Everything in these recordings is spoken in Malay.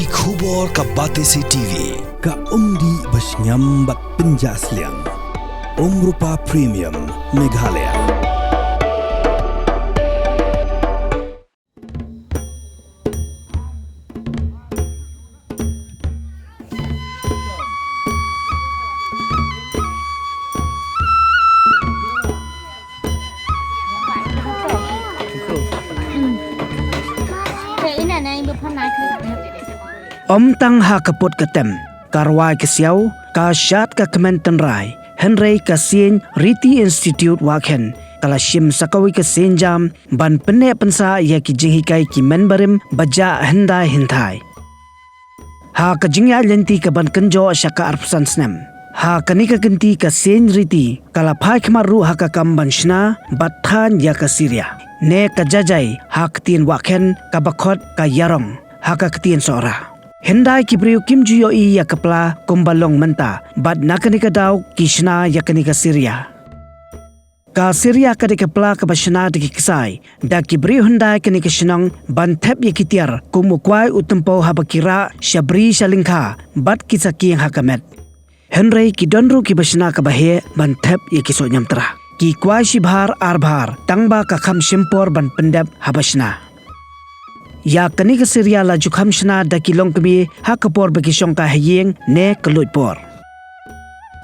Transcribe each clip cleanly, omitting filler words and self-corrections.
Ki khubor ka Batese TV ka umdi basnyam bak penjaslian Rupa Premium Meghalaya. Tang ha kaput katem karwai kesiau ka syat ka kementan rai Henry Kasien Riti Institute Waken kala shim sakawi ka senjam ban penne pensa ya ki jinghikai ki menbarim baja hendai hintai ha ka jingya lenti ka ban kenjo syaka arpsan snem ha kanika genti ka sen Riti kala phai khmaru ha ka kamban shna bathan ya ka Syria ne ka jajai ha ktin waken ka bakhot ka yarong ha ka ktin sora Hendai kibriu kim juyo i ya kepla kumbalong menta bad nakanika daw kishna ya kanika Syria. Ka Syria kadika pla kabashna diki kisai da kibriu hendai kanika shinong bantep ya kitiar kumukwai utempo habakira syabri shalingka bad kisaki yang hakamet. Henry kidonru kibashna kabahe bantep ya kiso nyamtra. Ki kwai shibhar arbhar tangba kakam shimpor ban pendep habashna. Ya kanika Syria la jukham shna da kilong kami hakapor bagi syongka hayeng ne kelutpor.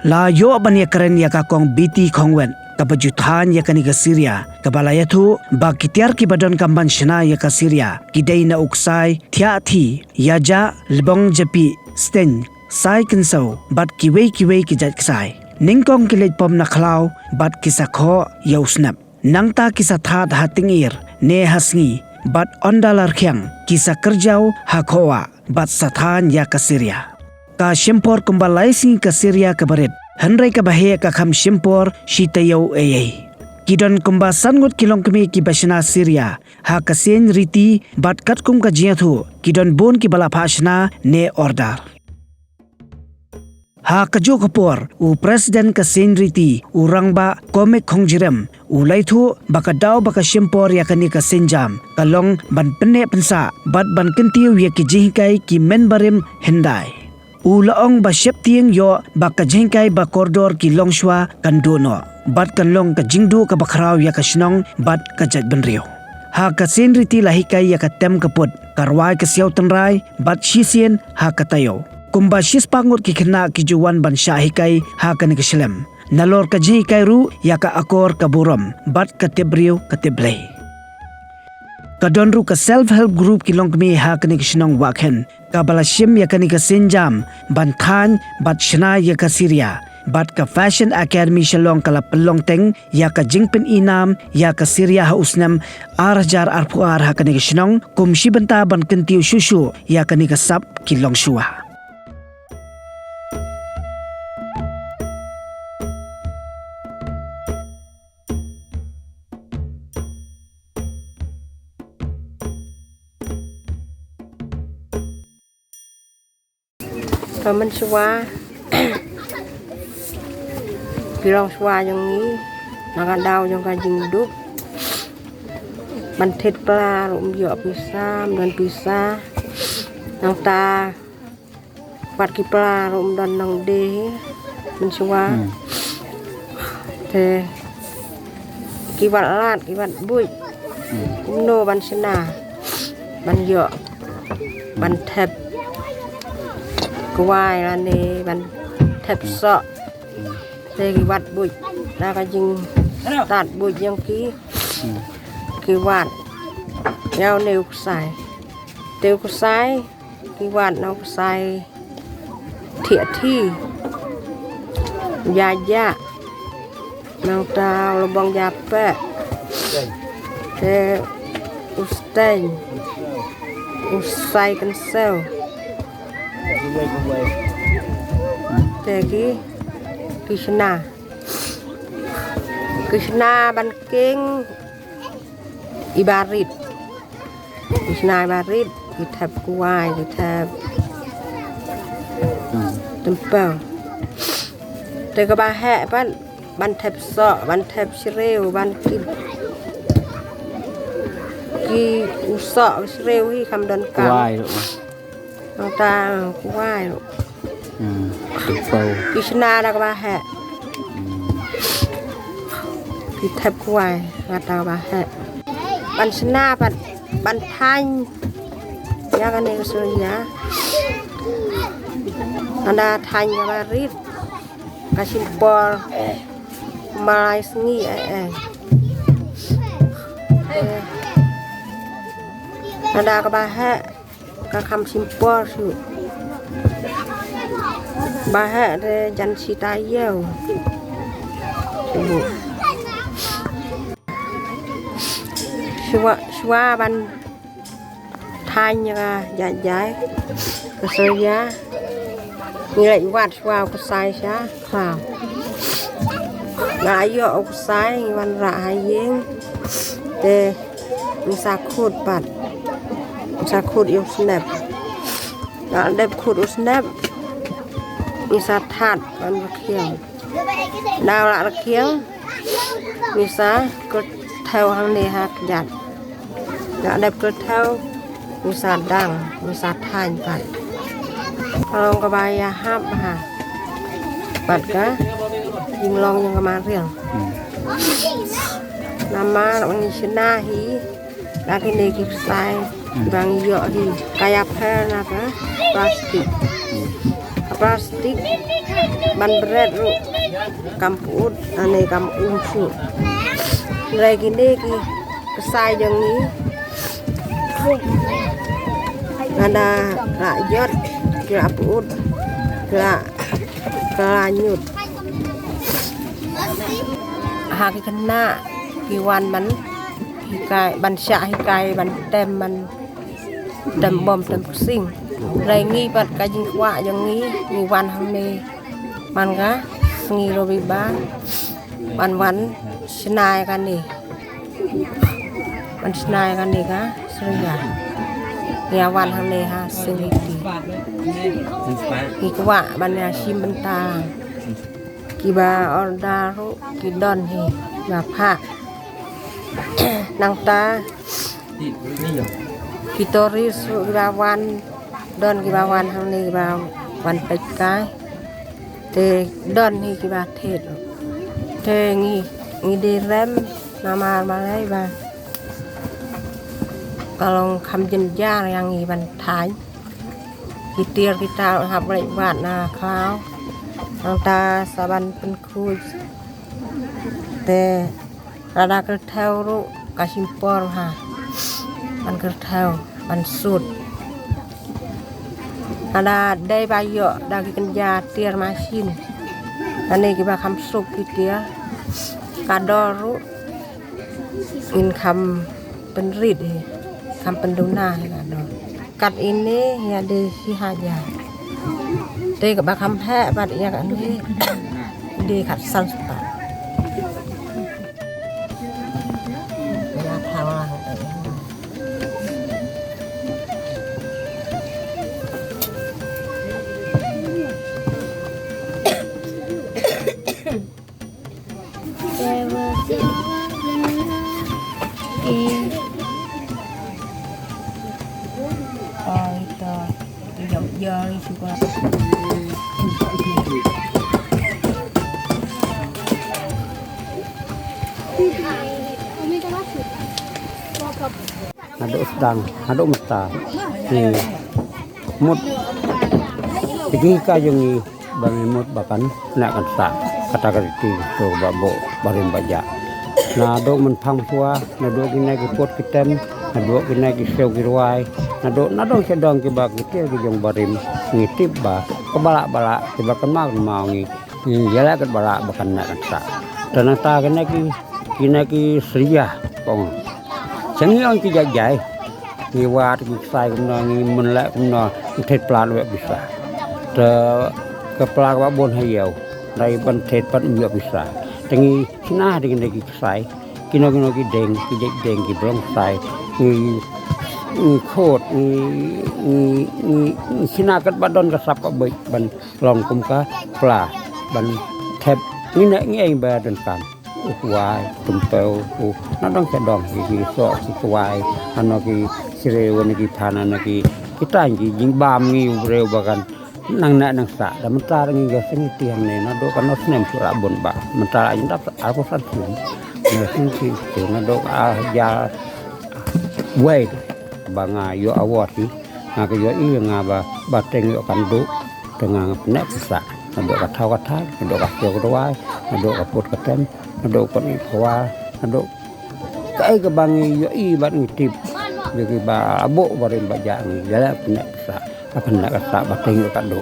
La yo ban ya keren ya kakong biti khongwen kabajuthan ya kanika Syria kabalaya thu ba kitiar ki badon kamban shna ya ka Syria kidai na uksai thia thi ya ja lebong japi sten sai kinso bat kiwei ki jat ksai ningkong kilet pom na khlau bat kisakho yausnap nangta kisathat hatingir ne hasngi bat ondalar khyang kisa kerjau hakhoa bat sathan ya ka Syria ka shimpor kumbalai sing ka Syria ka barit Henry ka bahe ka kham shimpor shitayo ayay kidon kumba sangut kilong kami ki bashna Syria ha ka sen Riti bat kat kum ka jiathu kidon bon ki bala phashna ne order ha kajo kapor u president ka sen Riti u rangba komik khongjirem u laithu baka daw baka shimpor ya kani ka senjam kalong ban penne pensa bat ban kentiu ya ki jingkai ki menbarim hendai u laong ba sheptieng yo baka jingkai ba koridor ki longshwa kandono bat kanlong ka jingdu ka bakrau ya ka shnong bat ka jat benrio ha ka sen Riti lahikai ya ka tem kaput karwai ka siaw tanrai bat shisien ha ka tayo kumba shis pangut ki khna ki juwan ban shahikai ha kan ki shlem nalor ka jhi kai ru ya ka akor ka buram bat ka tebriu ka teblei ka donru ka self help group ki longmi ha kan ki shnong wakhen ka balashim ya kan ki senjam ban than bat shna ya ka Syria bat ka fashion academy shalong kala pelong teng ya ka jingpin inam ya ka Syria ha usnam arjar arpuar ha kan ki shnong kum shibanta ban kentiu shushu ya kan ki sap ki longshua Mình xóa khi lòng xóa yang ni nak đau yang kan jing duk mình thịt pla rum dọ pisa dan pisa nang ta quạt ki pla rum dan nang de mình xóa thế ki vật lát ki vật bụi no ban sina ban dọ ban thẹp quay là nè bạn thẹp sọ đây cái vạt bụi ra cái dinh tạt bụi yang cái vạt nhau nêu xài tiêu có sai cái vạt nó sai thiệt thi ya mang tao là bong ya pe thế ustain usai kan sel Tegi Krishna ban king ibarit Krishna ibarit di thap kuai di thap temple Tega bahe ban thap so ban thap shrew ban ki uso shrew hi kam don kam น้องตากูไหว้ลูก เป่า กิชนาดากบาแหะพี่แทบกูไหว้วัดดากบาแหะบันชนาบันทันยากันเองสุริยะอันดาทันยาบาริดกาชิมปอลมาลายสงีอันดากบาแหะกาคำชิมปอลสุบาแหะเดจันชิตายเยี่ยวชัวบันทายยังใหญ่ก็เสียมีอะไรวัดชัวก็ใส่ชาข่าวงายยอกใส่วันระหายยิงเดมีสาคูดปัดสาคูดยกสแนปแล้วเด็บคูดอุสแนปมีสาทัดวันระเคียงดาวละระเคียงมีสาก็เท่าทางนี้ฮักยัดแล้วเด็บก็เท่ามีสาดังมีสาทานปัดพอลงกระบายยาห้ามมาปัดก็ยิงลองยังกระมาเรื่องน้ำมาแล้วมันชนะฮีแล้วกินเด็กใส่บางเยอะฮีกายภาพนะคะพลาสติกบันเบรดรูกัมพูดอันนี้กัมสุอะไรกินเด็กใส่อย่างนี้ada rakyat kira put kira nyut hak kena kiwanมันกายบัญชาให้กายบันเต็มมันเต็มบอมเต็มสิ่งไรงี้ปัดกายยิงกว่าอย่างนี้มีวันทางนี้มันก็งี้โรบิบ้าวันชนายกันนี่มันชนายกันนี่ก็สุริยาเยาวันทางนี้ฮะสิริกีกีกว่าบัญญัติชิมบันตากีบาออดารุกีดอนฮีบาผ้านางตากีโตริสุกีบาวันดอนกีบาวันทางนี้กีบาวันไปกายเตดอนฮีกีบาเทศเทงี้ดีเรมนามาได้บาkalau kamjenjar yang iban thai kitir kita habrai bat na klau anta saban penkuj te rada kerthau ru kasimpor ha ban kerthau ban sud ada dai bayo dagi kenja tir masin ane ki ba kham sup kitir kadoru in kham penritคำเป็นดูหน้าให้กันกัดอินนี่อย่าดีที่หาดยาเตะกับบาคำแพ้บัดอย่างนี้ดีขัดสันสปาอย่าเท้าหลังJari juga. Ada sedang, ada mata. Mut. Tinggi kayungi bagi mut bahkan nak kansa kata kerti tu babo barim baja. Nah dok menpang tua, nah dok kena kipot kitem, nah dok kena kisau kirwai. Nadong sedang ke bagi ke jong barim ngitip ba kebalak-balak tibakan mau ngi jala ket balak bakan nak sa dan ta kena ki seria kong sengi on ki jajai ni wat ki sai kumna ngi menla kumna thet plan we bisa te kepala ba bon hayau dai ban thet pan yo bisa tengi sina dengan ki sai kino ki deng ki blong sai ngiโคตรชินากัดบัดดอนกระสับกระเบิดบันลองกุมกะปลาบันแทบนี่นะนี่เองแบบเดินกันวายตุ่มเปลนั่นต้องแค่ดองกีสอกีวายอันนั้นกีสิเรวันกีพานันกี kita jing bam ngi reu bagan nang na nang sa da mentara ngi ga sing tiang ne na do kan osnem sura bon ba mentara jing dap aku san sum ne sing ti na do ya wei banga yo awati nga ke yo i nga ba teng yo kan do tengah nek sa na do ka thau ka thai na do ka yo ko wai na do ka pot ka tem na do ko ni kwa na do kai ka bangi yo i ban ngi tip vì bà bộ và đến bà già người là nè sa bà phần nè sa bà tên người cán độ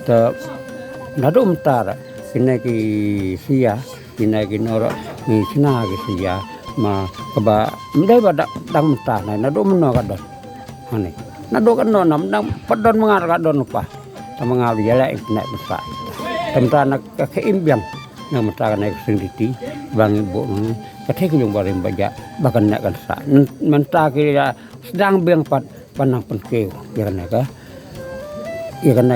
thì nó đúng ta đó cái này cái sia cái này cái nó đó người xin na cái sia mà bà đây bà đang ta này nó đúng nó cái đó này nó đúng cái nó nằm đang bắt đòn mengar cái đòn apa ta mengar dia lại nè sa ta nó cái im biang nó mà ta này sinh đi bang bộ cái thế cái dùng bà đến bà già bà cần nè cái sa mình ta cái sedang biang pat panang penkeu ya kan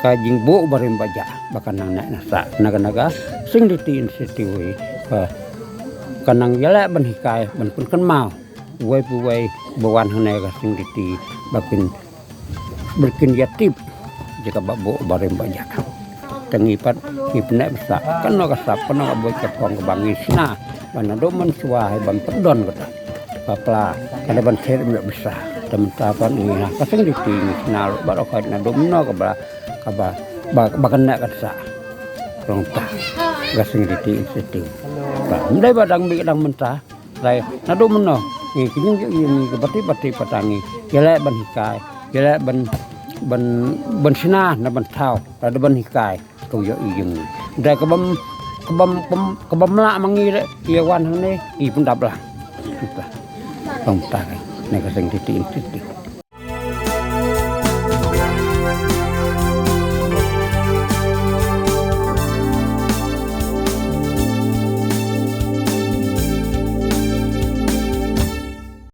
ka jingbo barim baja bakanang na sa naga sing diti institui kanang yala ban hikai ban pun kan mau wai pu wai bawan hane ka sing diti bakin berkin yatib jika babo barim baja tengi pat hipna bisa kan no ka sa pano ka boy ka pong ka bangisna banado man suwa ban pedon kata pala kada ban ser mi bisa teman-teman ini nah kasing di sini nal barokat na domino ka ba kana ka sa rong ta kasing di sini situ ba ndai badang bi dang mentah lai na domino ni kinyung ni ka bati patangi yala ban hikai yala ban sina na ban thau ada ban hikai to yo iyung dai ka bam la mangi re yawan hang ne i pun dab lah không ta này cái sinh thì tiền